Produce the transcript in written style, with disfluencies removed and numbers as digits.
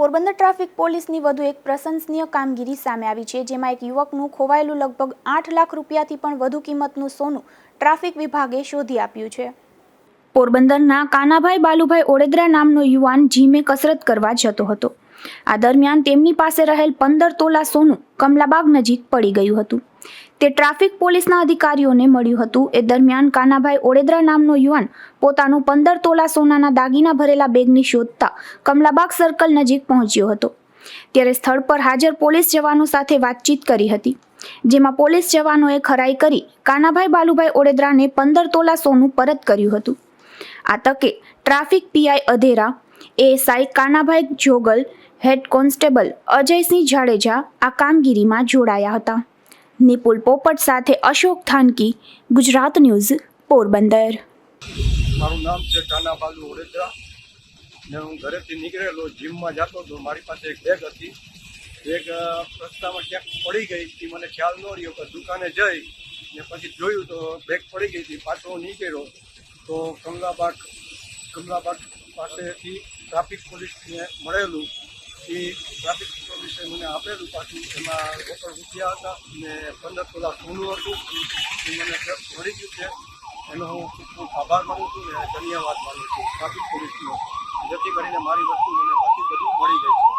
Porbandar traffic પોલીસની વધુ એક પ્રશંસનીય કામગીરી સામે આવી છે, જેમાં એક યુવકનું ખોવાયેલું લગભગ 8 લાખ રૂપિયાથી પણ વધુ કિંમતનું સોનું ટ્રાફિક વિભાગે શોધી આપ્યું છે। પોરબંદરના કાનાભાઈ બાલુભાઈ ઓડેદરા નામનો યુવાન જીમે કસરત કરવા જતો હતો। આ દરમિયાન તેમની પાસે રહેલ 15 તોલા સોનું કમલાબાગ નજીક પડી ગયું હતું। તે ટ્રાફિક પોલીસના અધિકારીઓને મળ્યું હતું। એ દરમિયાન કાનાભાઈ ઓડેદરા નામનો યુવાન પોતાનું 15 તોલા સોનાના દાગીના ભરેલા બેગની શોધતા કમલાબાગ સર્કલ નજીક પહોંચ્યો હતો। ત્યારે સ્થળ પર હાજર પોલીસ જવાનો સાથે વાતચીત કરી હતી, જેમાં પોલીસ જવાનોએ ખરાઈ કરી કાનાભાઈ બાલુભાઈ ઓડેદરાને 15 તોલા સોનું પરત કર્યું હતું। આ તકે traffic PI Adhera, ASI Kanabhai Jogal, head constable Ajaysinh Jadeja આ કામગીરીમાં જોડાયા હતા। નિપુલ પોપટ સાથે અશોક થાનકી, ગુજરાત ન્યૂઝ, પોરબંદર। મારું નામ છે કાનાબાલુ ઓડેદરા ને હું ઘરેથી નીકળેલો જીમમાં જતો હતો। મારી પાસે એક બેગ હતી। બેગ રસ્તામાં ક્યાંક પડી ગઈ હતી, મને ખ્યાલ ન રહ્યો કે દુકાને જઈ ને પછી જોયું તો બેગ પડી ગઈ હતી। પાછો નીકળ્યો તો કમલાબાગ પાસેથી ટ્રાફિક પોલીસને મળેલું। એ ટ્રાફિક પોલીસે મને આપેલું પાછું, એમાં રોકડ રૂપિયા હતા ને 15 તોલા સોનું હતું। એ મને મળી ગયું છે, એનો હું ખૂબ આભાર માનું છું અને ધન્યવાદ માનું છું ટ્રાફિક પોલીસનો, જેથી કરીને મારી વસ્તુ મને પાછી બધી મળી ગઈ છે।